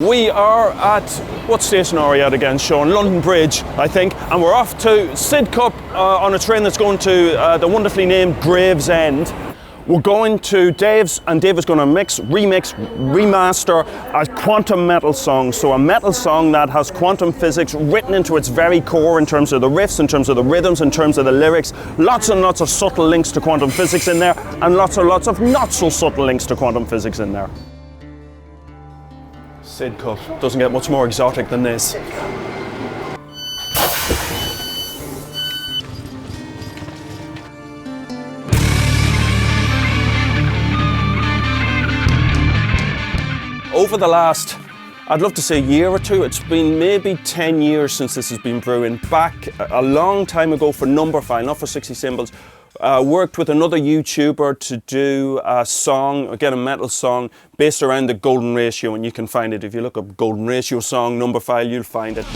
We are at, what station are we at again, Sean? London Bridge, I think, and we're off to Sidcup on a train that's going to the wonderfully named Gravesend. We're going to Dave's, and Dave is going to remix, remaster a quantum metal song. So a metal song that has quantum physics written into its very core in terms of the riffs, in terms of the rhythms, in terms of the lyrics. Lots and lots of subtle links to quantum physics in there, and lots of not so subtle links to quantum physics in there. Sidcup doesn't get much more exotic than this. Over the last, I'd love to say year or two, it's been maybe 10 years since this has been brewing. Back a long time ago for Numberphile, not for 60 Symbols, worked with another YouTuber to do a song, again a metal song, based around the golden ratio, and you can find it if you look up golden ratio song, Numberphile, you'll find it.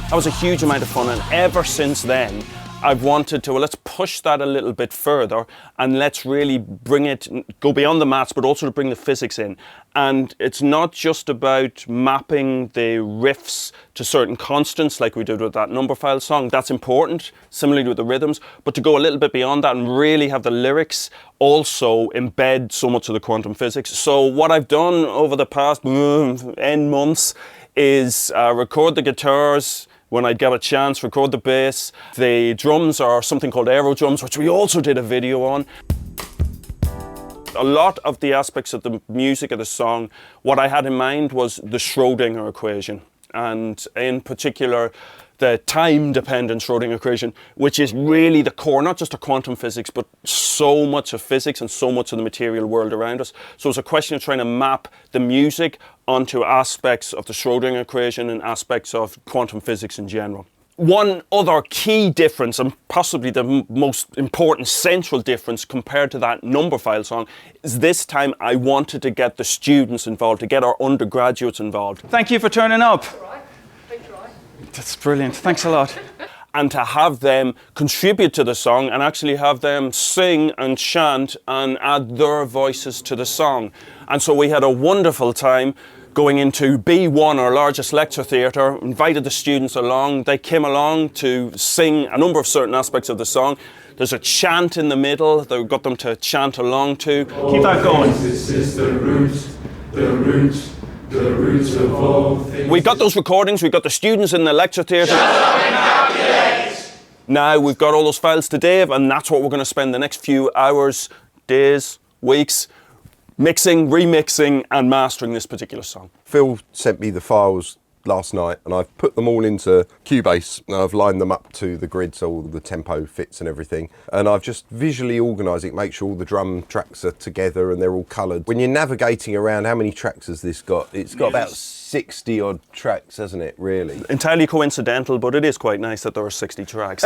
That was a huge amount of fun, and ever since then, I've wanted to, well, let's push that a little bit further and let's really bring it, go beyond the maths, but also to bring the physics in. And it's not just about mapping the riffs to certain constants like we did with that Numberphile song. That's important, similarly with the rhythms, but to go a little bit beyond that and really have the lyrics also embed so much of the quantum physics. So what I've done over the past N months is record the guitars, when I'd get a chance, record the bass. The drums are something called aero drums, which we also did a video on. A lot of the aspects of the music of the song, what I had in mind was the Schrödinger equation, and in particular, the time-dependent Schrödinger equation, which is really the core, not just of quantum physics, but so much of physics and so much of the material world around us. So it's a question of trying to map the music onto aspects of the Schrödinger equation and aspects of quantum physics in general. One other key difference, and possibly the most important central difference compared to that Numberphile song, is this time I wanted to get the students involved, to get our undergraduates involved. Thank you for turning up. That's brilliant, thanks a lot. And to have them contribute to the song and actually have them sing and chant and add their voices to the song. And so we had a wonderful time going into B1, our largest lecture theatre, invited the students along. They came along to sing a number of certain aspects of the song. There's a chant in the middle that we got them to chant along to. Keep that going. This is the roots of all things. We got those recordings, we got the students in the lecture theatre. Now we've got all those files to Dave, and that's what we're going to spend the next few hours, days, weeks, mixing, remixing and mastering this particular song. Phil sent me the files last night and I've put them all into Cubase and I've lined them up to the grid so all the tempo fits and everything, and I've just visually organised it, make sure all the drum tracks are together and they're all coloured. When you're navigating around, how many tracks has this got? It's got about 60 odd tracks, hasn't it, really? Entirely coincidental, but it is quite nice that there are 60 tracks.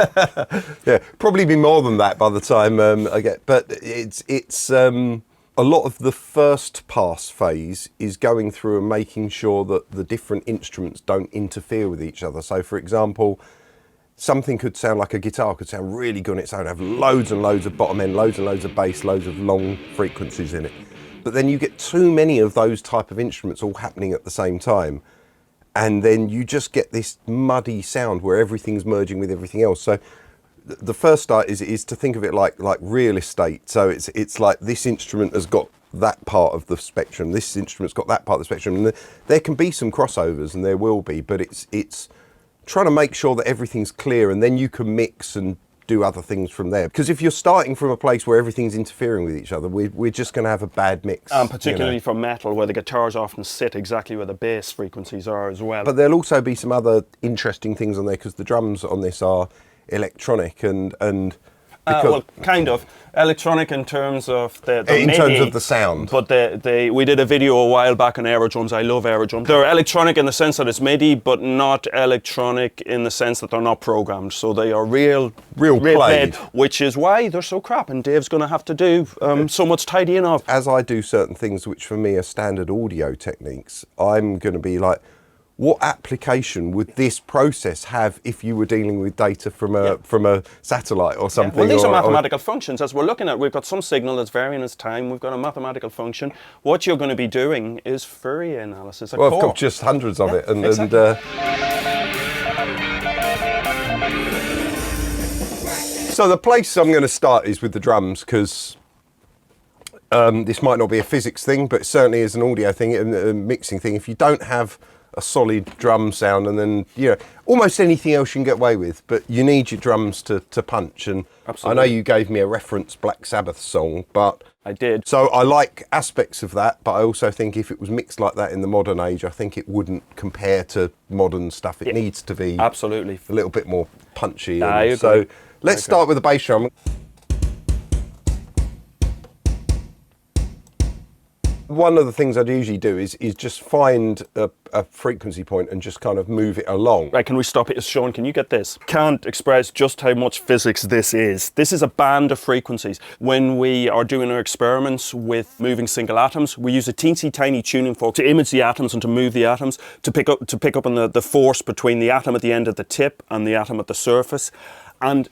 Yeah, probably be more than that by the time I get, but it's a lot of the first pass phase is going through and making sure that the different instruments don't interfere with each other. So for example, something could sound like a guitar could sound really good on its own, have loads and loads of bottom end, loads and loads of bass, loads of long frequencies in it. But then you get too many of those type of instruments all happening at the same time. And then you just get this muddy sound where everything's merging with everything else. So the first start is to think of it like real estate. So it's like this instrument has got that part of the spectrum, this instrument's got that part of the spectrum, and there can be some crossovers, and there will be, but it's trying to make sure that everything's clear, and then you can mix and do other things from there. Because if you're starting from a place where everything's interfering with each other, we're just going to have a bad mix. And particularly for metal, where the guitars often sit exactly where the bass frequencies are as well. But there'll also be some other interesting things on there, because the drums on this are electronic and well, kind of electronic in terms of the in MIDI, terms of the sound. But we did a video a while back on aero drums. I love aero drums. They're electronic in the sense that it's MIDI, but not electronic in the sense that they're not programmed. So they are real played, which is why they're so crap. And Dave's going to have to do so much tidying up. As I do certain things which for me are standard audio techniques, I'm going to be like, what application would this process have if you were dealing with data from a satellite or something? Well, these are mathematical functions. As we're looking at, we've got some signal that's varying its time. We've got a mathematical function. What you're going to be doing is Fourier analysis. Well, I've got just hundreds of it. Exactly. So the place I'm going to start is with the drums, because this might not be a physics thing, but it certainly is an audio thing, a mixing thing. If you don't have a solid drum sound, and then, you know, almost anything else you can get away with, but you need your drums to punch. And Absolutely. I know you gave me a reference Black Sabbath song, but I did. So I like aspects of that, but I also think if it was mixed like that in the modern age, I think it wouldn't compare to modern stuff. It needs to be absolutely a little bit more punchy. I agree. So let's start with the bass drum. One of the things I'd usually do is just find a frequency point and just kind of move it along. Right, can we stop it? Sean, can you get this? Can't express just how much physics this is. This is a band of frequencies. When we are doing our experiments with moving single atoms, we use a teensy tiny tuning fork to image the atoms and to move the atoms, to pick up on the force between the atom at the end of the tip and the atom at the surface. And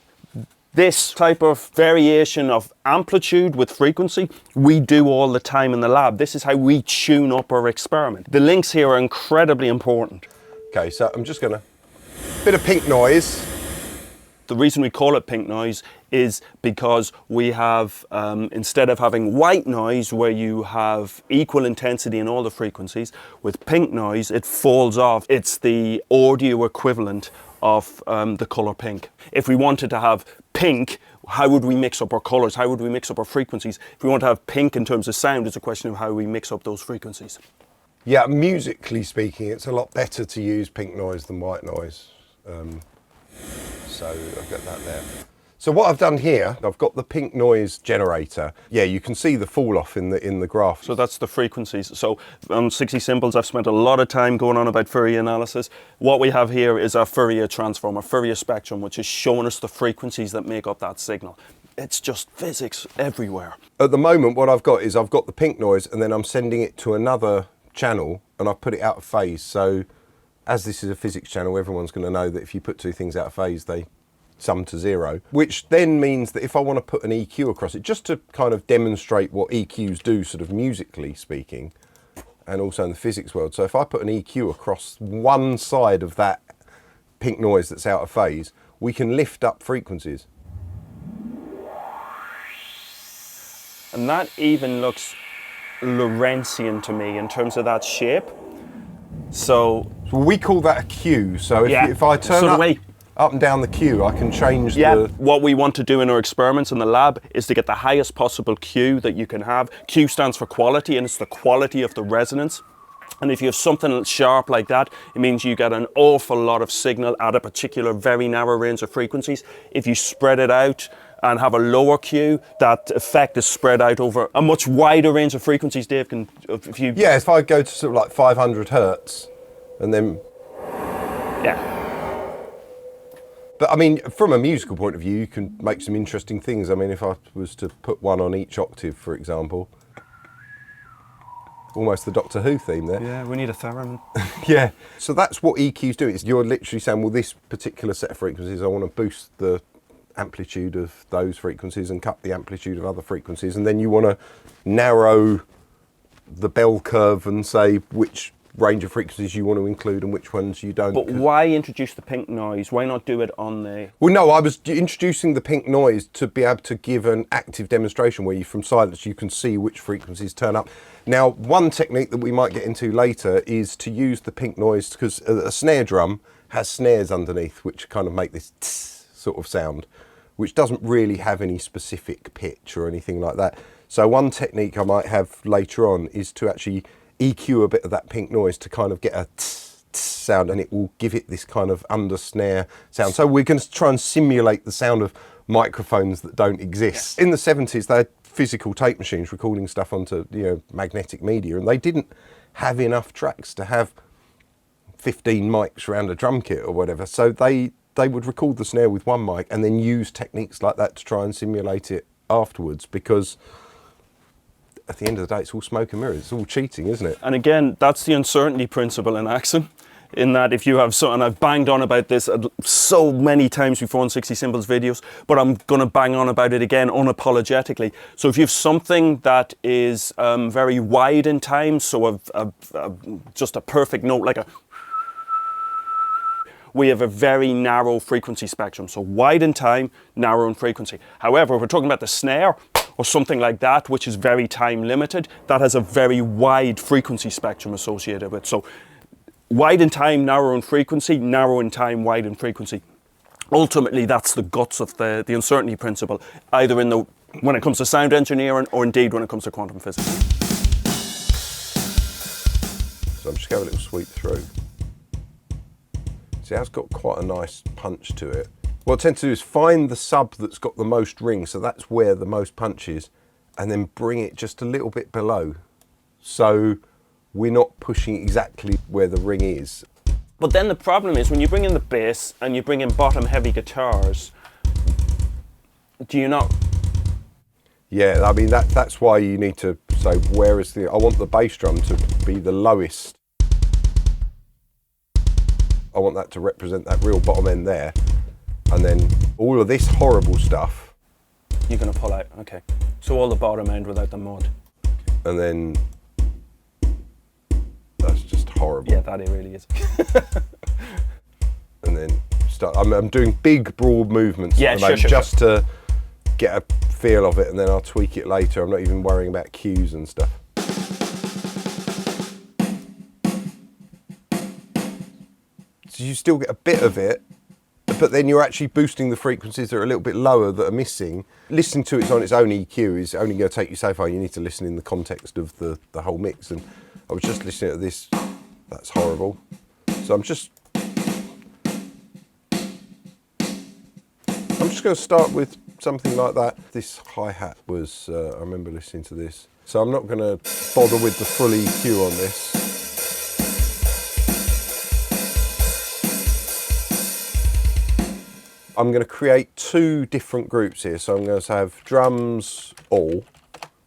this type of variation of amplitude with frequency, we do all the time in the lab. This is how we tune up our experiment. The links here are incredibly important. Okay, so I'm just gonna, bit of pink noise. The reason we call it pink noise is because we have, instead of having white noise where you have equal intensity in all the frequencies, with pink noise, it falls off. It's the audio equivalent of the color pink. If we wanted to have pink, how would we mix up our colors? How would we mix up our frequencies? If we want to have pink in terms of sound, it's a question of how we mix up those frequencies. Yeah, musically speaking, it's a lot better to use pink noise than white noise. So I've got that there. So what I've done here, I've got the pink noise generator. Yeah, you can see the fall off in the graph. So that's the frequencies. So on 60 Symbols, I've spent a lot of time going on about Fourier analysis. What we have here is our Fourier transform, a Fourier spectrum, which is showing us the frequencies that make up that signal. It's just physics everywhere. At the moment, what I've got is I've got the pink noise, and then I'm sending it to another channel, and I've put it out of phase. So as this is a physics channel, everyone's going to know that if you put two things out of phase, they sum to zero, which then means that if I want to put an EQ across it, just to kind of demonstrate what EQs do sort of musically speaking, and also in the physics world. So if I put an EQ across one side of that pink noise that's out of phase, we can lift up frequencies. And that even looks Lorentzian to me in terms of that shape. So we call that a Q. So if I turn up and down the Q, I can change the... What we want to do in our experiments in the lab is to get the highest possible Q that you can have. Q stands for quality, and it's the quality of the resonance. And if you have something sharp like that, it means you get an awful lot of signal at a particular very narrow range of frequencies. If you spread it out and have a lower Q, that effect is spread out over a much wider range of frequencies. Dave, if you... Yeah, if I go to sort of like 500 hertz, and then... Yeah. But I mean, from a musical point of view, you can make some interesting things. I mean, if I was to put one on each octave, for example, almost the Doctor Who theme there. Yeah, we need a theremin. Yeah. So that's what EQs do. It's you're literally saying, well, this particular set of frequencies, I want to boost the amplitude of those frequencies and cut the amplitude of other frequencies, and then you want to narrow the bell curve and say which range of frequencies you want to include and which ones you don't. But why introduce the pink noise? Why not do it on the... Well, no, I was introducing the pink noise to be able to give an active demonstration where you, from silence, you can see which frequencies turn up. Now, one technique that we might get into later is to use the pink noise, because a snare drum has snares underneath which kind of make this tss sort of sound, which doesn't really have any specific pitch or anything like that. So one technique I might have later on is to actually EQ a bit of that pink noise to kind of get a tss, tss sound, and it will give it this kind of under snare sound. So we're going to try and simulate the sound of microphones that don't exist. In the 70s, they had physical tape machines recording stuff onto, you know, magnetic media, and they didn't have enough tracks to have 15 mics around a drum kit or whatever. So they would record the snare with one mic and then use techniques like that to try and simulate it afterwards, because at the end of the day, it's all smoke and mirrors. It's all cheating, isn't it? And again, that's the uncertainty principle in accent. in that if you have and I've banged on about this so many times before in 60 Symbols videos, but I'm going to bang on about it again unapologetically. So if you have something that is very wide in time, so just a perfect note, like a, we have a very narrow frequency spectrum. So wide in time, narrow in frequency. However, if we're talking about the snare or something like that, which is very time limited, that has a very wide frequency spectrum associated with it. So wide in time, narrow in frequency, narrow in time, wide in frequency. Ultimately, that's the guts of the uncertainty principle, either when it comes to sound engineering or indeed when it comes to quantum physics. So I'm just going to have a little sweep through. See, that's got quite a nice punch to it. What I tend to do is find the sub that's got the most ring, so that's where the most punch is, and then bring it just a little bit below. So we're not pushing exactly where the ring is. But then the problem is when you bring in the bass and you bring in bottom heavy guitars, do you not? Yeah, I mean that's why you need to say where is I want the bass drum to be the lowest. I want that to represent that real bottom end there. And then all of this horrible stuff. You're going to pull out, okay. So all the bottom end without the mud. And then that's just horrible. Yeah, that it really is. And then I'm doing big, broad movements yeah, at the moment just to get a feel of it, and then I'll tweak it later. I'm not even worrying about cues and stuff. So you still get a bit of it, but then you're actually boosting the frequencies that are a little bit lower that are missing. Listening to it on its own EQ is only going to take you so far. You need to listen in the context of the whole mix. And I was just listening to this. That's horrible. So I'm just going to start with something like that. This hi-hat was, I remember listening to this. So I'm not going to bother with the full EQ on this. I'm going to create two different groups here. So I'm going to have drums all,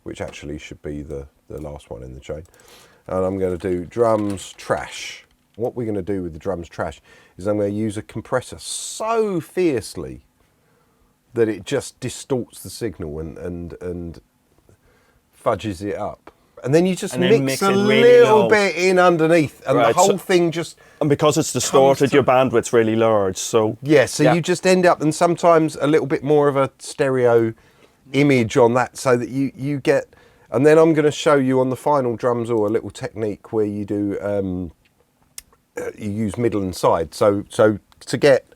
which actually should be the last one in the chain. And I'm going to do drums trash. What we're going to do with the drums trash is I'm going to use a compressor so fiercely that it just distorts the signal and fudges it up. And then you just mix a little bit in underneath, and the whole thing just... And because it's distorted, your bandwidth's really large, so... Yeah, so you just end up, and sometimes a little bit more of a stereo image on that, so that you get... And then I'm going to show you on the final drums or a little technique where you do... you use middle and side, so to get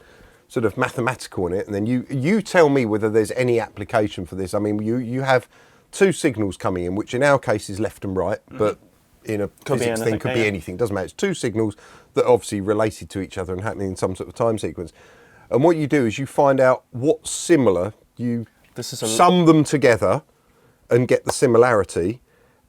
sort of mathematical in it, and then you tell me whether there's any application for this. I mean, you have two signals coming in, which in our case is left and right, but in a physics thing could be anything, doesn't matter. It's two signals that are obviously related to each other and happening in some sort of time sequence. And what you do is you find out what's similar, you sum them together and get the similarity,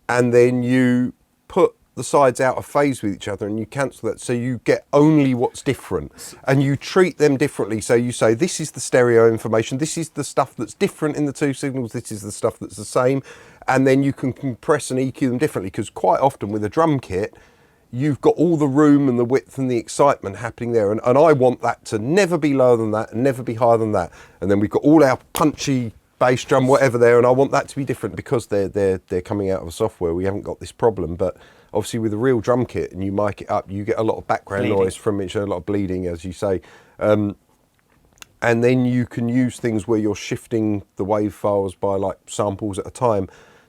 and then you put the sides out of phase with each other and you cancel that, so you get only what's different, and you treat them differently. So you say, this is the stereo information, this is the stuff that's different in the two signals, this is the stuff that's the same, and then you can compress and EQ them differently, because quite often with a drum kit you've got all the room and the width and the excitement happening there, and I want that to never be lower than that and never be higher than that, and then we've got all our punchy bass drum whatever there, and I want that to be different. Because they're coming out of a software, we haven't got this problem. But obviously with a real drum kit and you mic it up, you get a lot of background noise from it, a lot of bleeding, as you say, and then you can use things where you're shifting the wave files by like samples at a time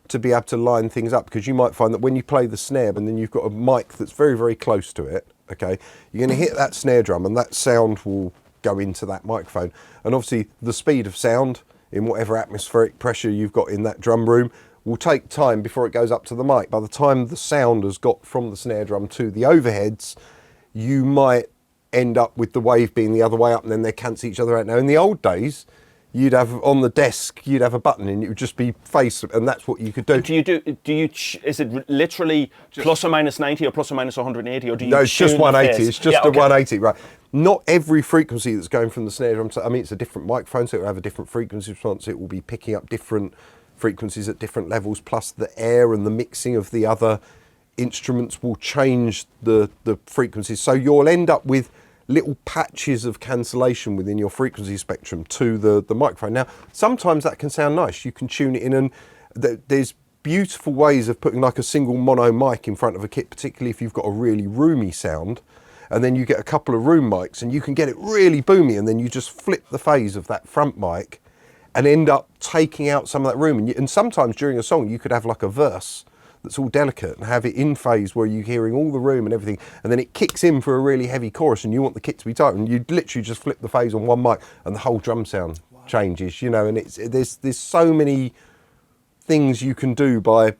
to be able to line things up, because you might find that when you play the snare and then you've got a mic that's very, very close to it, okay, you're going to hit that snare drum and that sound will go into that microphone, and obviously the speed of sound in whatever atmospheric pressure you've got in that drum room will take time before it goes up to the mic. By the time the sound has got from the snare drum to the overheads, you might end up with the wave being the other way up, and then they cancel each other out. Now in the old days, you'd have on the desk, you'd have a button and it would just be face, and that's what you could do. Is it literally just plus or minus 90 or plus or minus 180, or do you? No, it's just 180. It's just a 180, right? Not every frequency that's going from the snare drum. I mean, it's a different microphone, so it will have a different frequency response. It will be picking up different frequencies at different levels, plus the air and the mixing of the other instruments will change the frequencies. So you'll end up with little patches of cancellation within your frequency spectrum to the microphone. Now, sometimes that can sound nice. You can tune it in, and there's beautiful ways of putting like a single mono mic in front of a kit, particularly if you've got a really roomy sound, and then you get a couple of room mics and you can get it really boomy, and then you just flip the phase of that front mic and end up taking out some of that room. And sometimes during a song you could have like a verse that's all delicate and have it in phase where you're hearing all the room and everything, and then it kicks in for a really heavy chorus and you want the kit to be tight, and you literally just flip the phase on one mic and the whole drum sound changes, you know. And there's so many things you can do by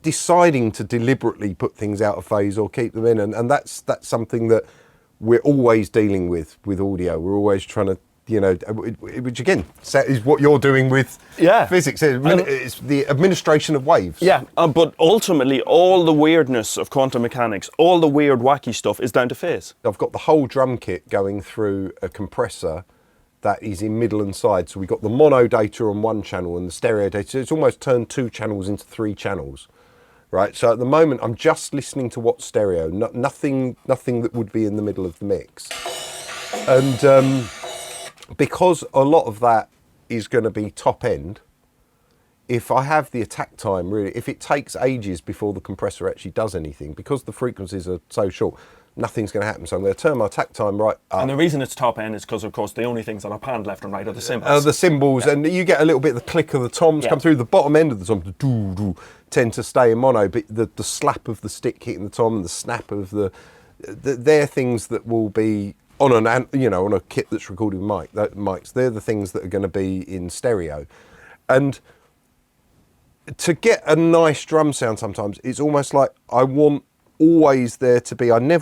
deciding to deliberately put things out of phase or keep them in, and that's something that we're always dealing with audio. We're always trying to, you know, which again is what you're doing with physics. It's the administration of waves. Yeah, but ultimately all the weirdness of quantum mechanics, all the weird wacky stuff is down to phase. I've got the whole drum kit going through a compressor that is in middle and side. So we've got the mono data on one channel and the stereo data. So it's almost turned 2 channels into 3 channels, right? So at the moment I'm just listening to what's stereo, nothing that would be in the middle of the mix. And because a lot of that is going to be top end, if I have the attack time, really, if it takes ages before the compressor actually does anything, because the frequencies are so short, nothing's going to happen. So I'm going to turn my attack time right up. And the reason it's top end is because, of course, the only things that are panned left and right are the cymbals. The cymbals, and you get a little bit of the click of the toms come through. The bottom end of the tom, the doo-doo, tend to stay in mono, but the slap of the stick hitting the tom and the snap of they're things that will be on on a kit that's recorded with mics. They're the things that are going to be in stereo. And to get a nice drum sound sometimes, it's almost like I never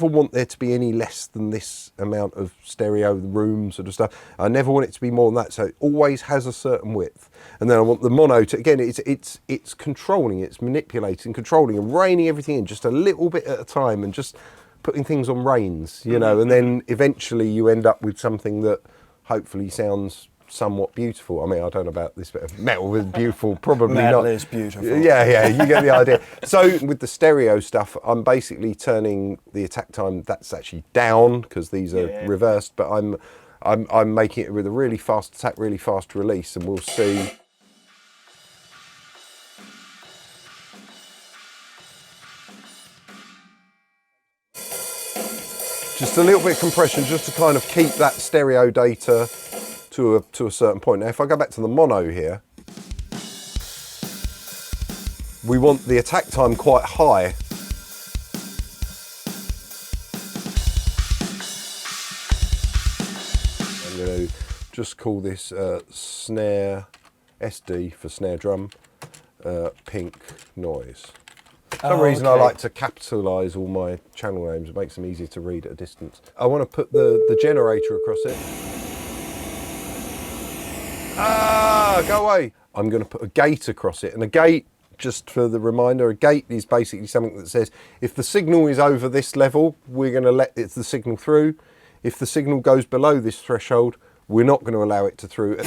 want there to be any less than this amount of stereo room sort of stuff. I never want it to be more than that. So it always has a certain width. And then I want the mono to, again, it's controlling, it's manipulating, controlling and reining everything in just a little bit at a time, and just putting things on reins, you know, and then eventually you end up with something that hopefully sounds somewhat beautiful. I mean, I don't know about this bit of metal is beautiful, probably metal not. Metal is beautiful. Yeah, you get the idea. So with the stereo stuff, I'm basically turning the attack time, that's actually down because these are reversed, but I'm making it with a really fast attack, really fast release, and we'll see. Just a little bit of compression just to kind of keep that stereo data to a certain point. Now, if I go back to the mono here, we want the attack time quite high. I'm going to just call this snare SD for snare drum, pink noise. For some reason I like to capitalise all my channel names. It makes them easier to read at a distance. I want to put the generator across it. Go away. I'm going to put a gate across it. And a gate, just for the reminder, a gate is basically something that says if the signal is over this level, we're going to let the signal through. If the signal goes below this threshold, we're not going to allow it to through.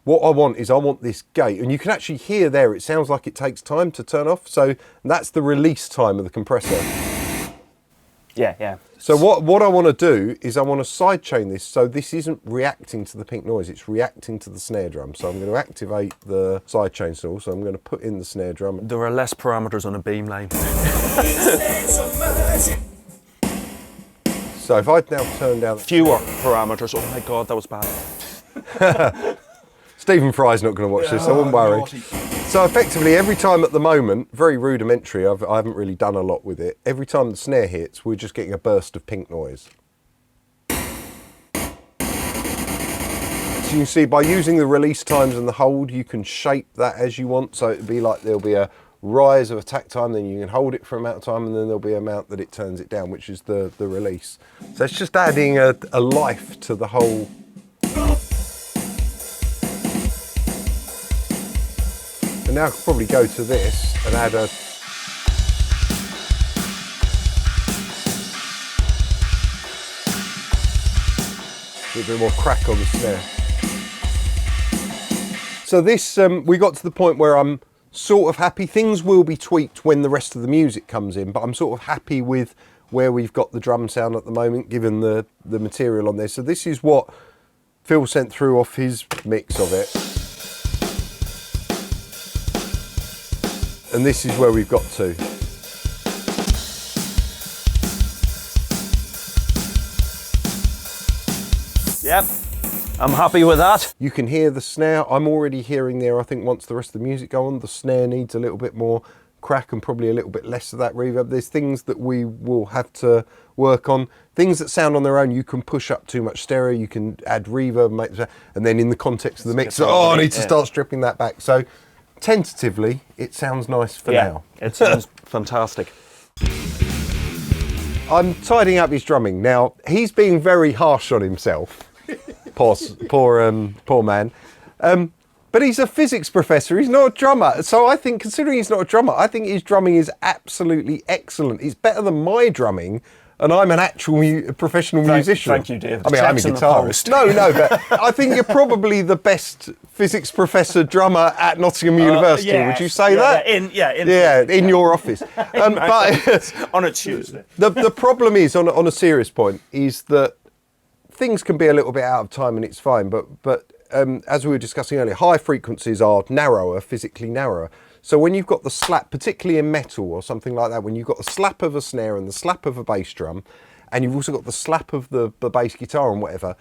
What I want this gate, and you can actually hear there, it sounds like it takes time to turn off. So that's the release time of the compressor. Yeah. So what I want to do is I want to sidechain this so this isn't reacting to the pink noise, it's reacting to the snare drum. So I'm going to activate the sidechain saw, so I'm going to put in the snare drum. There are less parameters on a beam line. So if I now turn down... Fewer parameters, oh my God, that was bad. Stephen Fry's not going to watch this, so I won't worry. So effectively, every time at the moment, very rudimentary, I haven't really done a lot with it. Every time the snare hits, we're just getting a burst of pink noise. So you can see by using the release times and the hold, you can shape that as you want. So it'd be like there'll be a rise of attack time, then you can hold it for an amount of time, and then there'll be an amount that it turns it down, which is the release. So it's just adding a life to the whole. And now I could probably go to this and add a little bit more crack on the snare. So this, we got to the point where I'm sort of happy. Things will be tweaked when the rest of the music comes in, but I'm sort of happy with where we've got the drum sound at the moment, given the material on there. So this is what Phil sent through off his mix of it. And this is where we've got to. Yep, I'm happy with that. You can hear the snare. I'm already hearing there, I think once the rest of the music go on, the snare needs a little bit more crack and probably a little bit less of that reverb. There's things that we will have to work on. Things that sound on their own, you can push up too much stereo, you can add reverb, and then in the context of the mix, I need to start stripping that back. So tentatively, it sounds nice for now. It sounds fantastic. I'm tidying up his drumming. Now, he's being very harsh on himself. Poor man. But he's a physics professor, he's not a drummer. So I think, considering he's not a drummer, I think his drumming is absolutely excellent. It's better than my drumming, and I'm an actual professional musician. Thank you, David. I mean, I'm a guitarist. No, but I think you're probably the best physics professor drummer at Nottingham University. Yes, Would you say that? In your office. But on a Tuesday. The problem is, on a serious point, is that things can be a little bit out of time and it's fine, but as we were discussing earlier, high frequencies are narrower, physically narrower. So when you've got the slap, particularly in metal or something like that, when you've got the slap of a snare and the slap of a bass drum, and you've also got the slap of the bass guitar and whatever,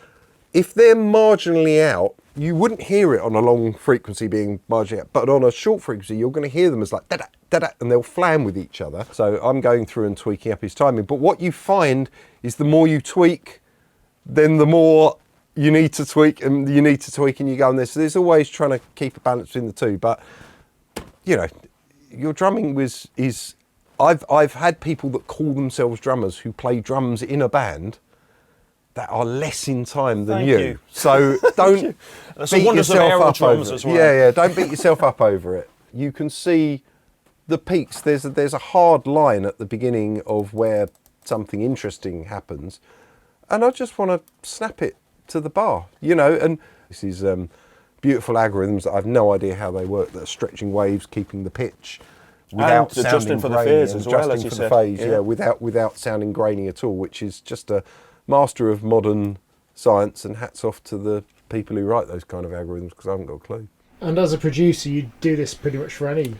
if they're marginally out, you wouldn't hear it on a long frequency being marginally out, but on a short frequency, you're going to hear them as like da-da, da-da, and they'll flam with each other. So I'm going through and tweaking up his timing. But what you find is the more you tweak, then the more you need to tweak and you go on this. So there's always trying to keep a balance between the two. But, you know, your drumming is I've had people that call themselves drummers who play drums in a band that are less in time than you. So don't beat yourself up over it. Yeah, don't beat yourself up over it. You can see the peaks. There's a hard line at the beginning of where something interesting happens, and I just want to snap it to the bar, you know. And this is beautiful algorithms that I've no idea how they work, that are stretching waves, keeping the pitch without and adjusting for the phase as well, as you said. Without sounding grainy at all, which is just a master of modern science, and hats off to the people who write those kind of algorithms, because I haven't got a clue. And as a producer, you do this pretty much for any...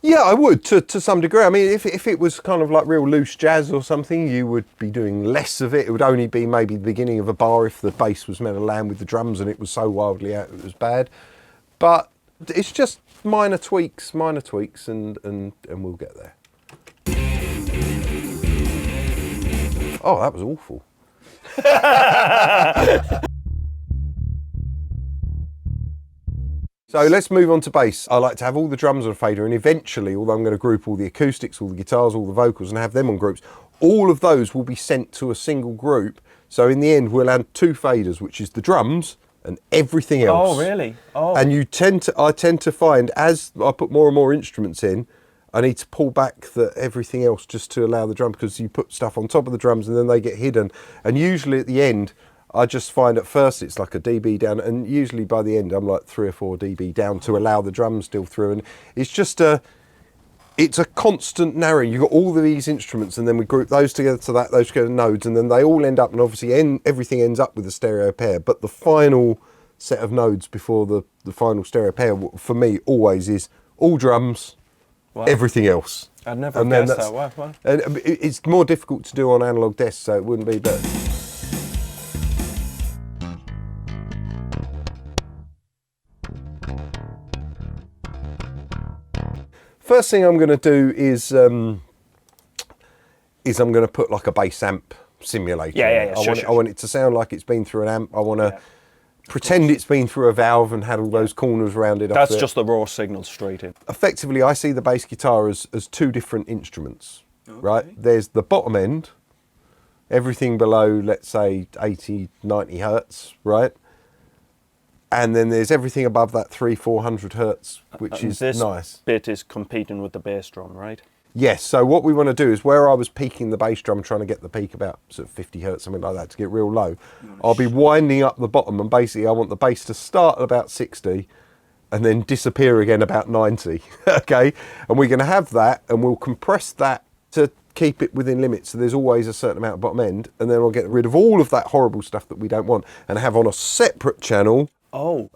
Yeah, I would, to some degree. I mean, if it was kind of like real loose jazz or something, you would be doing less of it. It would only be maybe the beginning of a bar if the bass was meant to land with the drums and it was so wildly out it was bad. But it's just minor tweaks, and we'll get there. Oh, that was awful. So let's move on to bass. I like to have all the drums on a fader, and eventually, although I'm going to group all the acoustics, all the guitars, all the vocals, and have them on groups, all of those will be sent to a single group. So in the end, we'll have two faders, which is the drums and everything else. Oh, really? Oh. And I tend to find, as I put more and more instruments in, I need to pull back everything else just to allow the drum, because you put stuff on top of the drums and then they get hidden. And usually at the end, I just find at first it's like a dB down, and usually by the end I'm like 3 or 4 dB down to allow the drums still through. And it's just it's a constant narrowing. You've got all of these instruments, and then we group those together to those together nodes, and then they all end up, and obviously everything ends up with a stereo pair. But the final set of nodes before the final stereo pair for me always is all drums, everything else. I'd never guessed that. Wow. And it's more difficult to do on analog desks, so it wouldn't be, but. First thing I'm going to do is I'm going to put like a bass amp simulator. I want it to sound like it's been through an amp. I want to pretend it's been through a valve and had all those corners rounded up. That's just the raw signal straight in. Effectively, I see the bass guitar as two different instruments, right? There's the bottom end, everything below, let's say 80, 90 hertz, right? And then there's everything above that 300-400 hertz, which is nice. This bit is competing with the bass drum, right? Yes, so what we want to do is, where I was peaking the bass drum, trying to get the peak about sort of 50 hertz, something like that, to get real low, I'll be winding up the bottom, and basically I want the bass to start at about 60, and then disappear again about 90, okay? And we're going to have that, and we'll compress that to keep it within limits. So there's always a certain amount of bottom end, and then I'll get rid of all of that horrible stuff that we don't want and have on a separate channel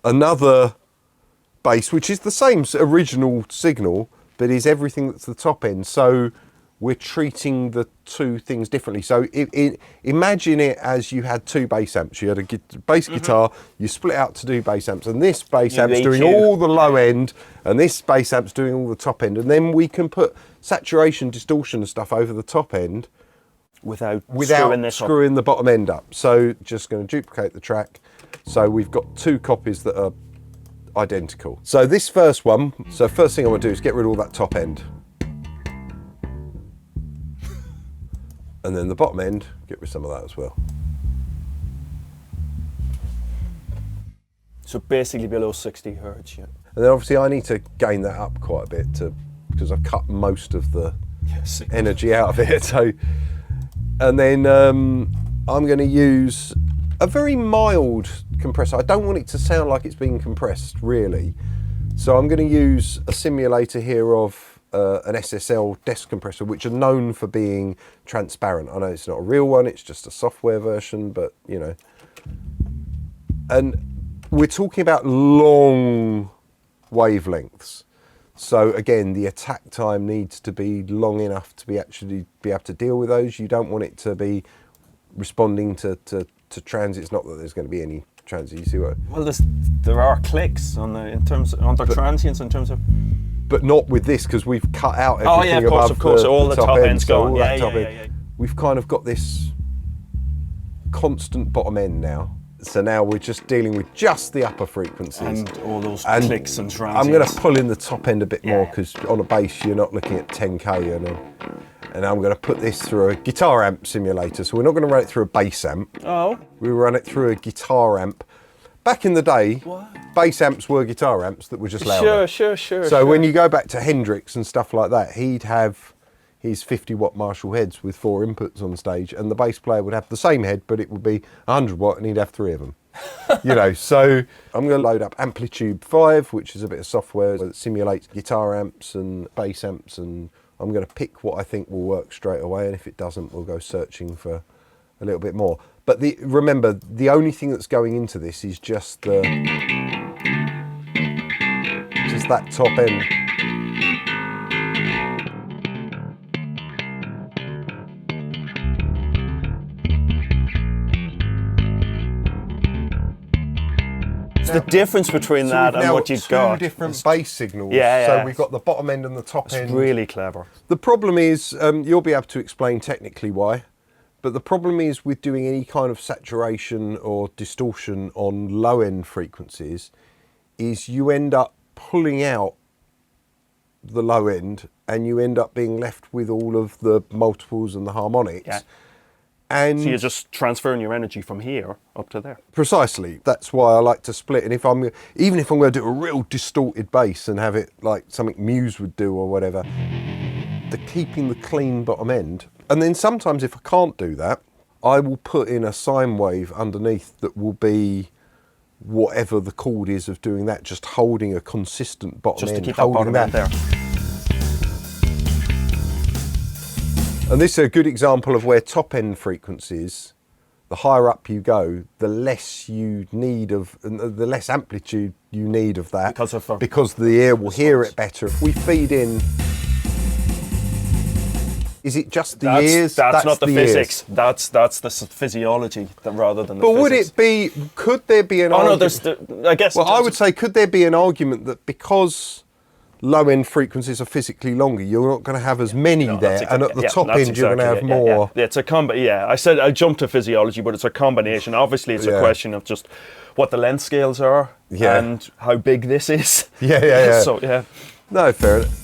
another bass, which is the same original signal, but is everything that's the top end. So we're treating the two things differently. So imagine it as you had two bass amps. You had a bass guitar, you split out to do bass amps, and this bass amp's doing all the low end, and this bass amp's doing all the top end. And then we can put saturation, distortion and stuff over the top end without screwing the bottom end up. So just going to duplicate the track. So we've got two copies that are identical. So this first one, first thing I want to do is get rid of all that top end. And then the bottom end, get rid of some of that as well. So basically below 60 hertz, yeah. And then obviously I need to gain that up quite a bit because I've cut most of the energy out of it. So, and then I'm going to use a very mild compressor. I don't want it to sound like it's being compressed, really. So I'm going to use a simulator here of an SSL desk compressor, which are known for being transparent. I know it's not a real one, it's just a software version, but you know. And we're talking about long wavelengths. So again, the attack time needs to be long enough to be able to deal with those. You don't want it to be responding to transits. Not that there's going to be any transits. You see what? Well, there are clicks on the transients in terms of. But not with this, because we've cut out everything of course. All the top end's gone. Yeah. We've kind of got this constant bottom end now. So now we're just dealing with just the upper frequencies. And all those clicks and transients. I'm going to pull in the top end a bit more, because on a bass you're not looking at 10k. And I'm going to put this through a guitar amp simulator. So we're not going to run it through a bass amp. Oh. We run it through a guitar amp. Back in the day, bass amps were guitar amps that were just louder. Sure. So when you go back to Hendrix and stuff like that, he'd have his 50-watt Marshall heads with 4 inputs on stage, and the bass player would have the same head, but it would be 100-watt, and he'd have 3 of them. You know, so I'm going to load up Amplitude 5, which is a bit of software that simulates guitar amps and bass amps, and I'm going to pick what I think will work straight away, and if it doesn't, we'll go searching for a little bit more. But remember, the only thing that's going into this is just that top end. It's the difference between that and what you've got. Two different bass signals. Yeah. So we've got the bottom end and the top end. It's really clever. The problem is, you'll be able to explain technically why. But the problem is with doing any kind of saturation or distortion on low end frequencies is you end up pulling out the low end and you end up being left with all of the multiples and the harmonics. Yeah. And so you're just transferring your energy from here up to there. Precisely. That's why I like to split. And even if I'm going to do a real distorted bass and have it like something Muse would do or whatever, keeping the clean bottom end. And then sometimes if I can't do that, I will put in a sine wave underneath that will be whatever the chord is of doing that, just holding a consistent bottom end. Just to keep that bottom end there. And this is a good example of where top end frequencies, the higher up you go, the less you need of, the less amplitude you need of that. Because the ear will hear it better. If we feed in, is it just the ears? That's not the physics. That's the physiology rather than the physics. But would it be, could there be an argument? I guess. Well, I would say, could there be an argument that because low end frequencies are physically longer, you're not going to have as many there, and at the top end you're going to have more. Yeah, it's a I said I jumped to physiology, but it's a combination. Obviously, it's a question of just what the length scales are and how big this is. Yeah. So yeah. No, fair enough.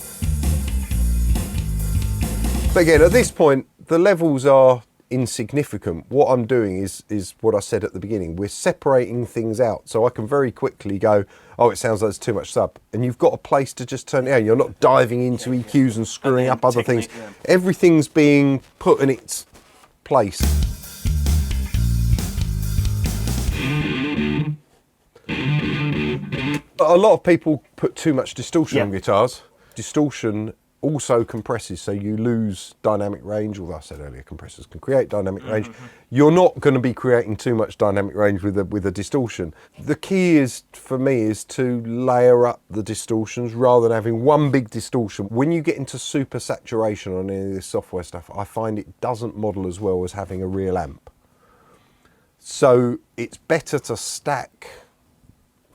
But again, at this point, the levels are insignificant. What I'm doing is what I said at the beginning. We're separating things out, so I can very quickly go, oh, it sounds like there's too much sub, and you've got a place to just turn it down. You're not diving into EQs and screwing up other things. Everything's being put in its place. a lot of people put too much distortion Yeah. on guitars. Distortion also compresses, so you lose dynamic range. Although I said earlier, compressors can create dynamic range. You're not going to be creating too much dynamic range with a distortion. The key is, for me, is to layer up the distortions rather than having one big distortion. When you get into super saturation on any of this software stuff, I find it doesn't model as well as having a real amp. So it's better to stack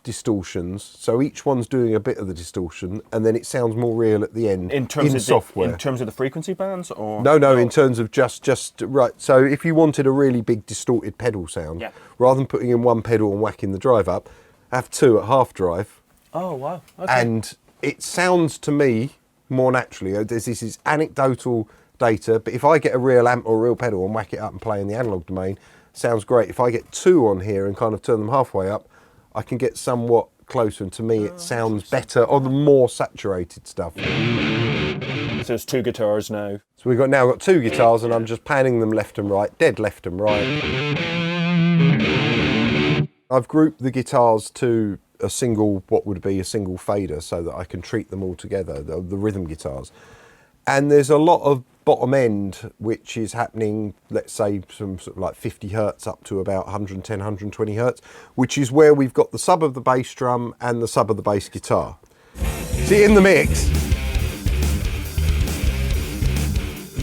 distortions, so each one's doing a bit of the distortion, and then it sounds more real at the end In terms of software. in terms of the frequency bands, or No, in terms of just right. So if you wanted a really big distorted pedal sound, Yeah. rather than putting in one pedal and whacking the drive up, have two at half drive, Oh wow. Okay. and it sounds to me more naturally. This is anecdotal data, but if I get a real amp or a real pedal and whack it up and play in the analog domain, sounds great. If I get two on here and kind of turn them halfway up, I can get somewhat closer, and to me it sounds better on the more saturated stuff. So there's two guitars now. So we've now got two guitars, and I'm just panning them left and right, dead left and right. I've grouped the guitars to a single, what would be a single fader, so that I can treat them all together, the rhythm guitars. And there's a lot of bottom end which is happening, let's say from sort of like 50 hertz up to about 110, 120 hertz, which is where we've got the sub of the bass drum and the sub of the bass guitar. See, in the mix,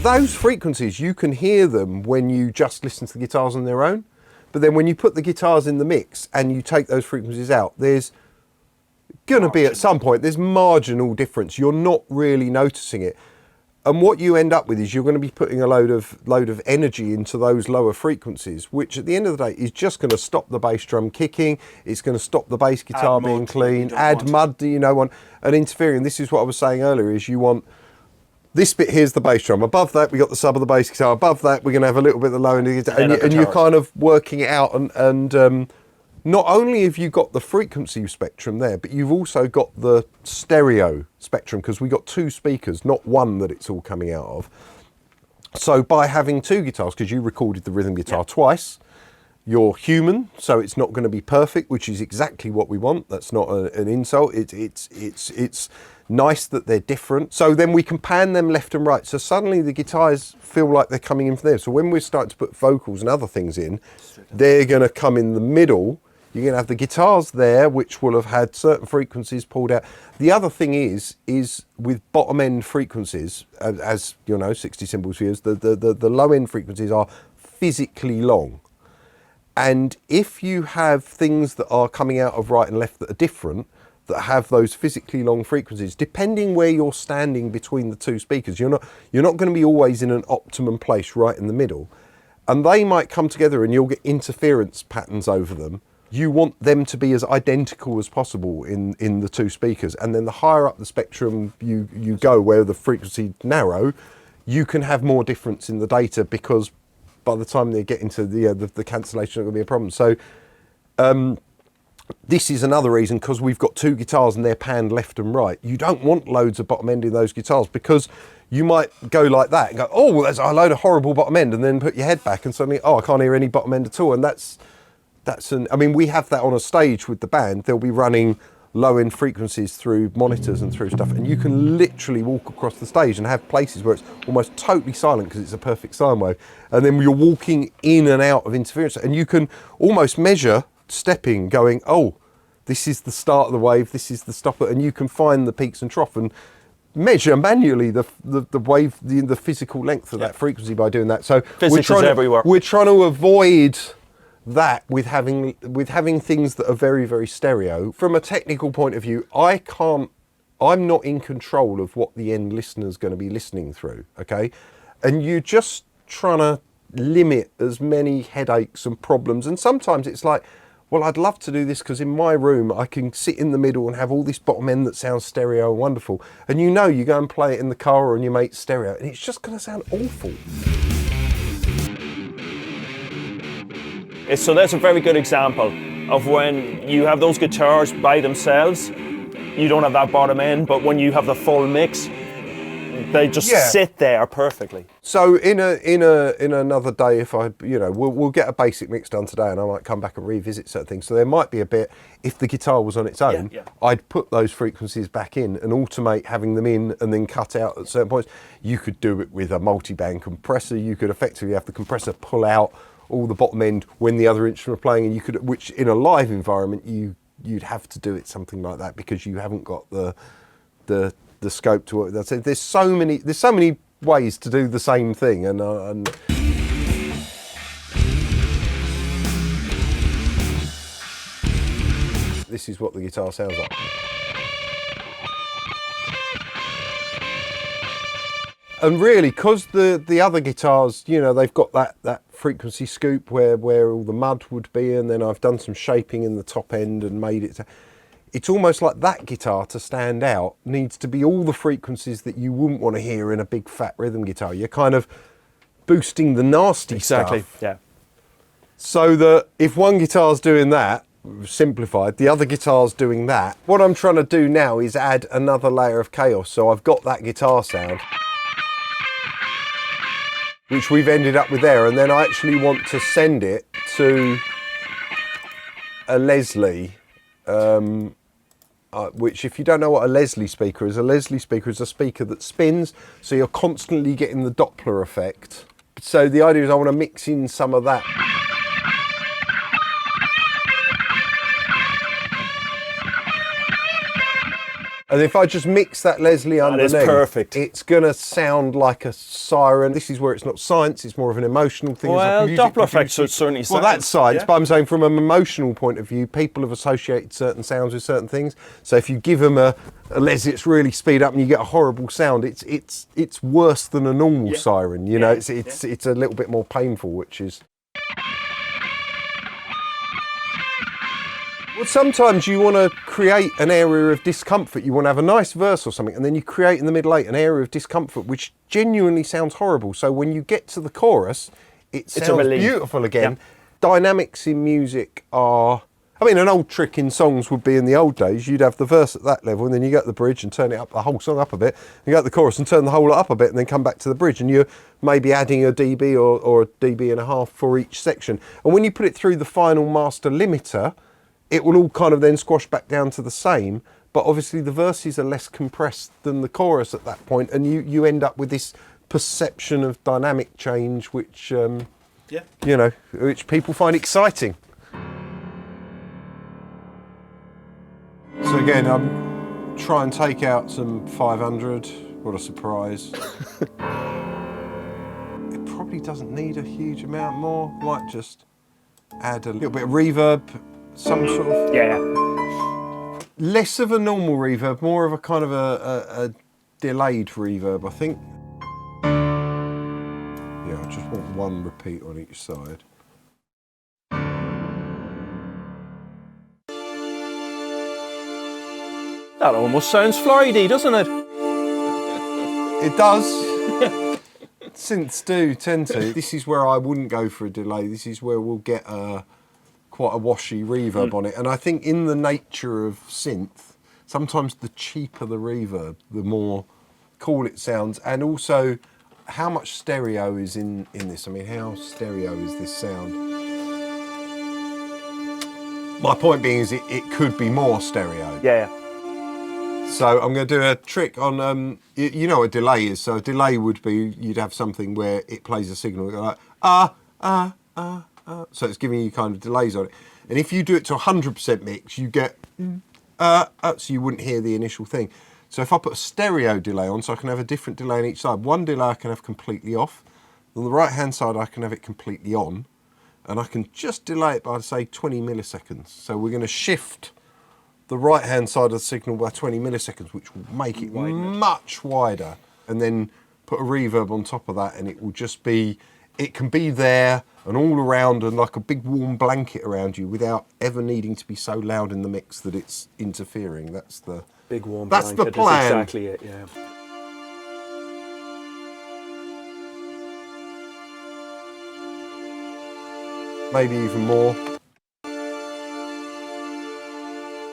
those frequencies, you can hear them when you just listen to the guitars on their own, but then when you put the guitars in the mix and you take those frequencies out, there's going to be at some point, there's marginal difference. You're not really noticing it. And what you end up with is you're going to be putting a load of energy into those lower frequencies, which at the end of the day is just going to stop the bass drum kicking. It's going to stop the bass guitar Add being mud, clean, you don't add want. mud, and interfering. This is what I was saying earlier, is you want this bit, here's the bass drum. Above that, we got the sub of the bass guitar. Above that, we're going to have a little bit of the low end of the guitar. And you're kind of working it out. And not only have you got the frequency spectrum there, but you've also got the stereo spectrum, because we got two speakers, not one that it's all coming out of. So by having two guitars, because you recorded the rhythm guitar twice, you're human, so it's not going to be perfect, which is exactly what we want. That's not an insult. It's nice that they're different. So then we can pan them left and right. So suddenly the guitars feel like they're coming in from there. So when we're starting to put vocals and other things in, they're going to come in the middle. You're going to have the guitars there, which will have had certain frequencies pulled out. The other thing is with bottom end frequencies, as you know, 60 cymbals viewers, the low end frequencies are physically long. And if you have things that are coming out of right and left that are different, that have those physically long frequencies, depending where you're standing between the two speakers, you're not going to be always in an optimum place right in the middle. And they might come together and you'll get interference patterns over them. You want them to be as identical as possible in the two speakers. And then the higher up the spectrum you go, where the frequency narrow, you can have more difference in the data, because by the time they get into the cancellation, it's going to be a problem. So this is another reason, because we've got two guitars and they're panned left and right. You don't want loads of bottom end in those guitars, because you might go like that and go, oh, well, there's a load of horrible bottom end, and then put your head back and suddenly, oh, I can't hear any bottom end at all. And I mean, we have that on a stage with the band. They'll be running low end frequencies through monitors and through stuff, and you can literally walk across the stage and have places where it's almost totally silent because it's a perfect sine wave, and then you're walking in and out of interference, and you can almost measure stepping, going, oh, this is the start of the wave, this is the stop, and you can find the peaks and trough and measure manually the wave, the physical length of that frequency by doing that. So Physics is everywhere. We're trying to avoid that with having things that are very, very stereo. From a technical point of view, I'm not in control of what the end listener's going to be listening through, okay? And you're just trying to limit as many headaches and problems. And sometimes it's like, well, I'd love to do this because in my room I can sit in the middle and have all this bottom end that sounds stereo and wonderful. And you go and play it in the car or on your mate's stereo, and it's just going to sound awful. So that's a very good example of when you have those guitars by themselves, you don't have that bottom end, but when you have the full mix, They just sit there perfectly. So in another day, if we'll get a basic mix done today, and I might come back and revisit certain things. So there might be a bit, if the guitar was on its own, I'd put those frequencies back in and automate having them in and then cut out at certain points. You could do it with a multi-band compressor. You could effectively have the compressor pull out all the bottom end when the other instrument are playing, and you could, which in a live environment you'd have to do it something like that because you haven't got the scope to work. There's so many ways to do the same thing, and this is what the guitar sounds like. And really, because the other guitars, they've got that frequency scoop where all the mud would be, and then I've done some shaping in the top end and made it. It's almost like that guitar, to stand out, needs to be all the frequencies that you wouldn't want to hear in a big fat rhythm guitar. You're kind of boosting the nasty stuff. Exactly, yeah. So that if one guitar's doing that, simplified, the other guitar's doing that. What I'm trying to do now is add another layer of chaos. So I've got that guitar sound, which we've ended up with there, and then I actually want to send it to a Leslie, which, if you don't know what a Leslie speaker is a speaker that spins, so you're constantly getting the Doppler effect. So the idea is I want to mix in some of that. And if I just mix that Leslie underneath, that is perfect. It's going to sound like a siren. This is where it's not science, it's more of an emotional thing. Well, Doppler effect should certainly Well, that's science, but I'm saying from an emotional point of view, people have associated certain sounds with certain things. So if you give them a Leslie that's really speed up and you get a horrible sound, it's worse than a normal siren. It's a little bit more painful, which is... Well, sometimes you want to create an area of discomfort. You want to have a nice verse or something, and then you create in the middle eight an area of discomfort which genuinely sounds horrible. So when you get to the chorus, it sounds beautiful again. Yeah. Dynamics in music are... an old trick in songs would be, in the old days, you'd have the verse at that level, and then you get the bridge and turn it up, the whole song up a bit. You get the chorus and turn the whole lot up a bit, and then come back to the bridge, and you're maybe adding a dB or a dB and a half for each section. And when you put it through the final master limiter, it will all kind of then squash back down to the same, but obviously the verses are less compressed than the chorus at that point, and you end up with this perception of dynamic change, which which people find exciting. So again, I'm try and take out some 500. What a surprise! It probably doesn't need a huge amount more. Might just add a little bit of reverb. Some sort of less of a normal reverb, more of a kind of a delayed reverb, I think. Yeah, I just want one repeat on each side. That almost sounds Floydy, doesn't it? It does. Synths do tend to. This is where I wouldn't go for a delay. This is where we'll get quite a washy reverb on it, and I think in the nature of synth, sometimes the cheaper the reverb, the more cool it sounds, and also how much stereo is in this. How stereo is this sound? My point being is it could be more stereo. Yeah. So I'm going to do a trick on, you know what a delay is. So a delay would be, you'd have something where it plays a signal, like, so it's giving you kind of delays on it. And if you do it to 100% mix, you get, so you wouldn't hear the initial thing. So if I put a stereo delay on, so I can have a different delay on each side. One delay I can have completely off. On the right-hand side, I can have it completely on. And I can just delay it by, say, 20 milliseconds. So we're going to shift the right-hand side of the signal by 20 milliseconds, which will make it much wider. And then put a reverb on top of that, and it will just be, it can be there and all around and like a big warm blanket around you without ever needing to be so loud in the mix that it's interfering. That's the big warm blanket. That's the plan. That's exactly it, yeah. Maybe even more.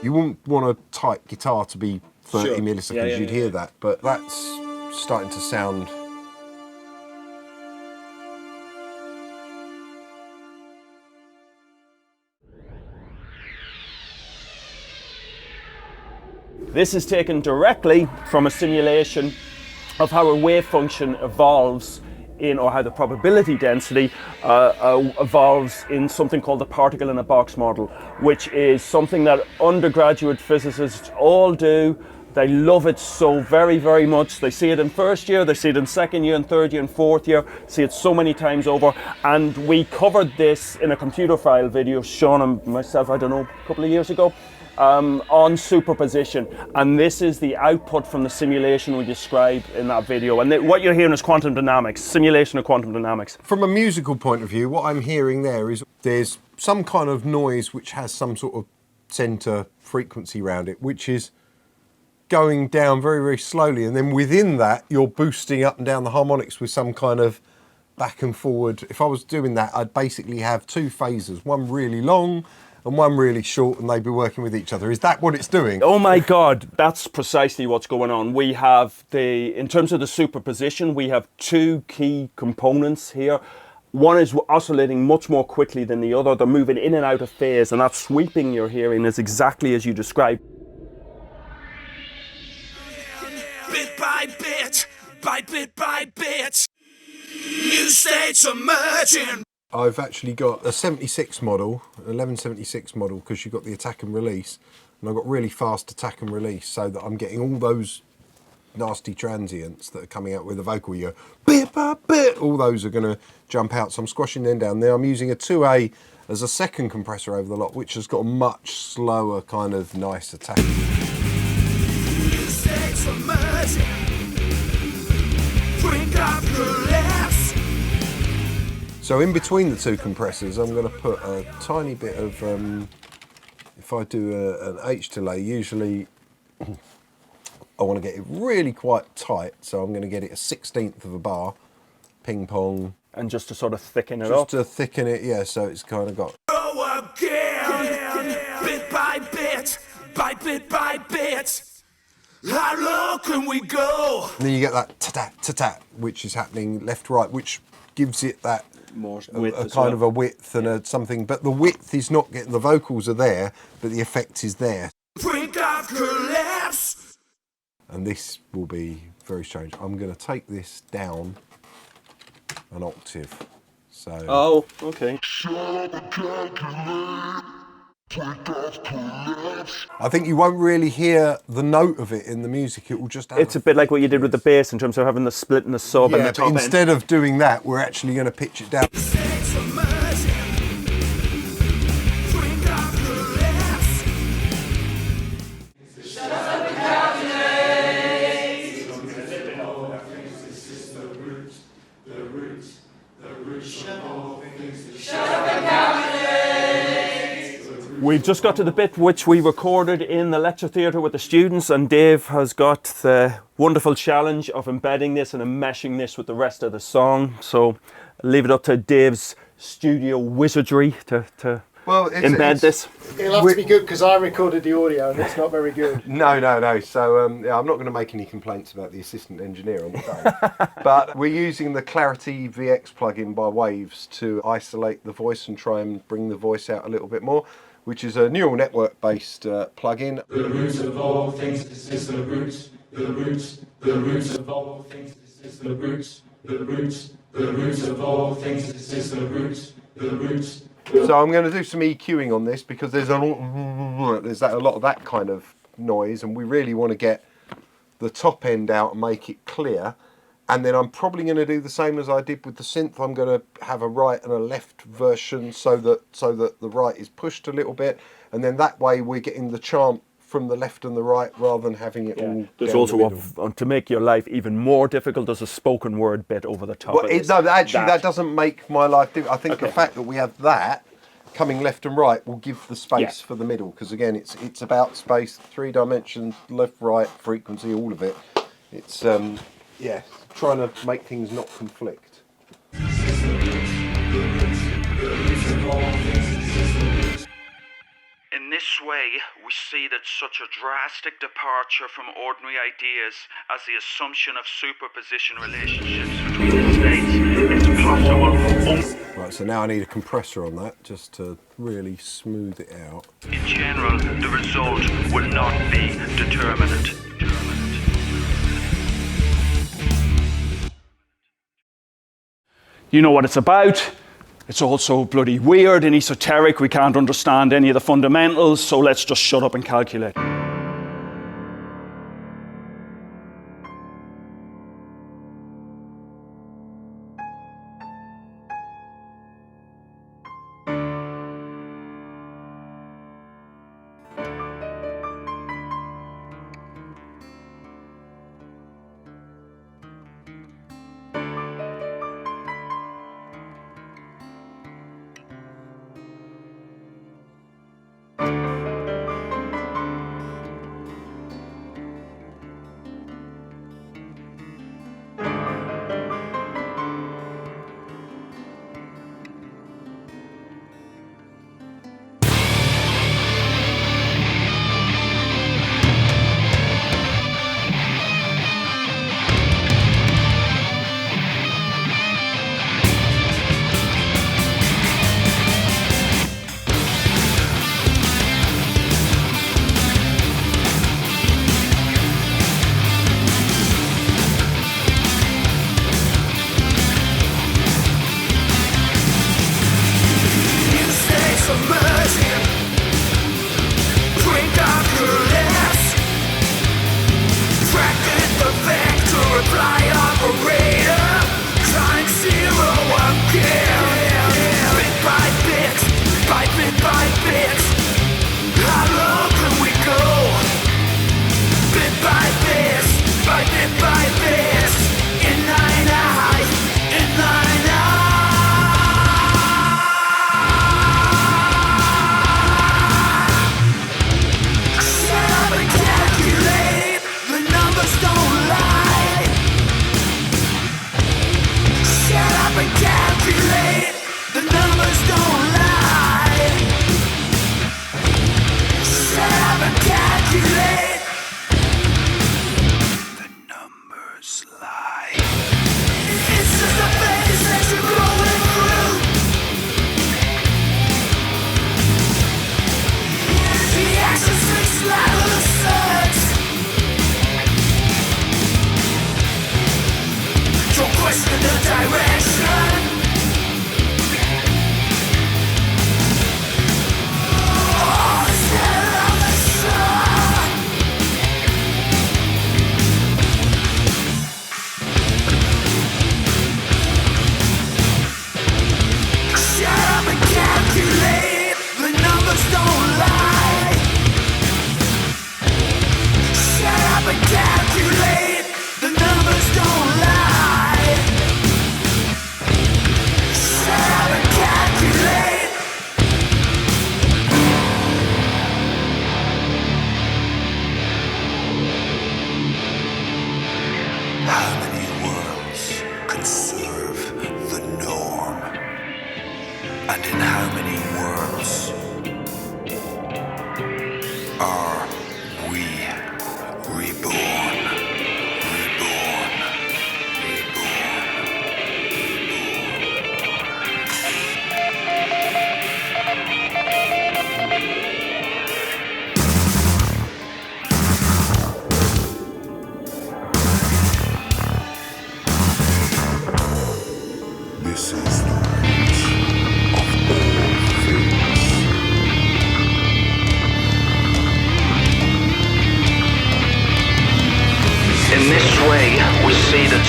You wouldn't want a tight guitar to be 30 milliseconds, you'd hear that, but that's starting to sound. This is taken directly from a simulation of how a wave function evolves in, or how the probability density evolves in something called the particle in a box model, which is something that undergraduate physicists all do. They love it so very, very much. They see it in first year, they see it in second year and third year and fourth year, see it so many times over. And we covered this in a computer file video, Sean and myself, I don't know, a couple of years ago, on superposition. And this is the output from the simulation we described in that video. And what you're hearing is quantum dynamics, simulation of quantum dynamics. From a musical point of view, what I'm hearing there is there's some kind of noise which has some sort of centre frequency around it, which is going down very, very slowly. And then within that, you're boosting up and down the harmonics with some kind of back and forward. If I was doing that, I'd basically have two phases, one really long and one really short, and they'd be working with each other. Is that what it's doing? Oh my God, that's precisely what's going on. We have in terms of the superposition, we have two key components here. One is oscillating much more quickly than the other. They're moving in and out of phase, and that sweeping you're hearing is exactly as you described. Bit by bit, by bit, new states emerging. I've actually got a 76 model, 1176 model, because you've got the attack and release, and I've got really fast attack and release, so that I'm getting all those nasty transients that are coming out with the vocal. You go, bit by bit, all those are going to jump out, so I'm squashing them down. Now I'm using a 2A as a second compressor over the lot, which has got a much slower kind of nice attack. New states emerging. Bring up your left. So in between the two compressors, I'm going to put a tiny bit of, if I do an H delay, usually I want to get it really quite tight, so I'm going to get it a 16th of a bar, ping pong. And just to sort of thicken it up. Just to thicken it, yeah, so it's kind of got... Go again, bit by bit, by bit. How low can we go? And then you get that ta-tat, which is happening left-right, which gives it that More width a kind of a width and a something, but the width is not getting, the vocals are there, but the effect is there. Brink of collapse. And this will be very strange. I'm going to take this down an octave. So. Oh, okay. I think you won't really hear the note of it in the music. It will just have It's a bit like what you did with the bass in terms of having the split and the sub and the top end. Instead of doing that, we're actually going to pitch it down. We've just got to the bit which we recorded in the lecture theatre with the students, and Dave has got the wonderful challenge of embedding this and enmeshing this with the rest of the song. So I'll leave it up to Dave's studio wizardry to embed this. It'll have to be good because I recorded the audio and it's not very good. No. So yeah, I'm not going to make any complaints about the assistant engineer on the day. But we're using the Clarity VX plugin by Waves to isolate the voice and try and bring the voice out a little bit more, which is a neural network-based plugin. The roots of all things is the roots. The roots of all things is the roots. The roots of all things is the roots. The roots. So I'm going to do some EQing on this because there's a lot of that kind of noise, and we really want to get the top end out and make it clear. And then I'm probably going to do the same as I did with the synth. I'm going to have a right and a left version so that the right is pushed a little bit, and then that way we're getting the chant from the left and the right rather than having it all. There's down also the middle. to make your life even more difficult, there's a spoken word bit over the top. Well, of this. that doesn't make my life difficult. I think the fact that we have that coming left and right will give the space for the middle, because again it's about space, 3 dimensions, left, right, frequency, all of it. It's trying to make things not conflict. In this way, we see that such a drastic departure from ordinary ideas as the assumption of superposition relationships between the states is possible. Right, so now I need a compressor on that just to really smooth it out. In general, the result will not be determinate. You know what it's about. It's also bloody weird and esoteric. We can't understand any of the fundamentals, so let's just shut up and calculate.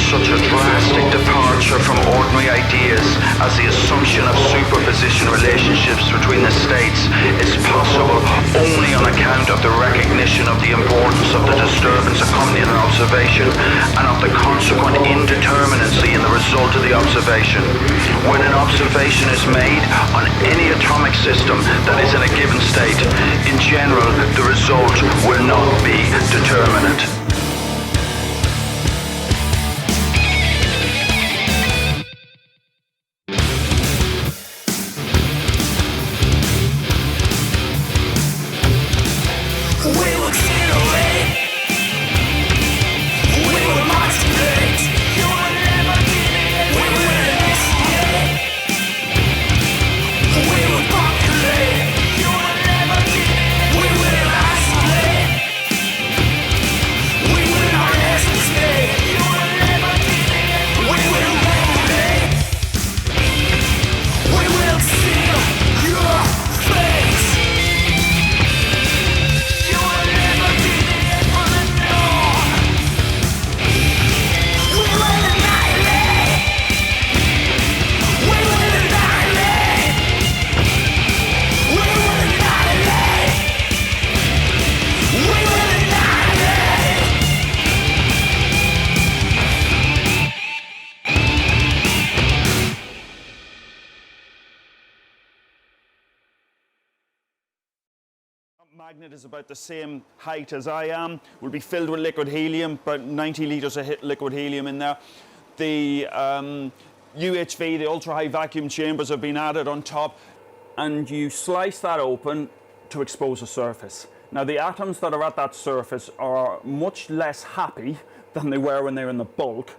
Such a drastic departure from ordinary ideas as the assumption of superposition relationships between the states is possible only on account of the recognition of the importance of the disturbance accompanying an observation and of the consequent indeterminacy in the result of the observation. When an observation is made on any atomic system that is in a given state, in general, the result will not be determinate. magnet is about the same height as I am. Will be filled with liquid helium, about 90 litres of liquid helium in there. The UHV, the ultra high vacuum chambers, have been added on top, and you slice that open to expose a surface. Now the atoms that are at that surface are much less happy than they were when they were in the bulk,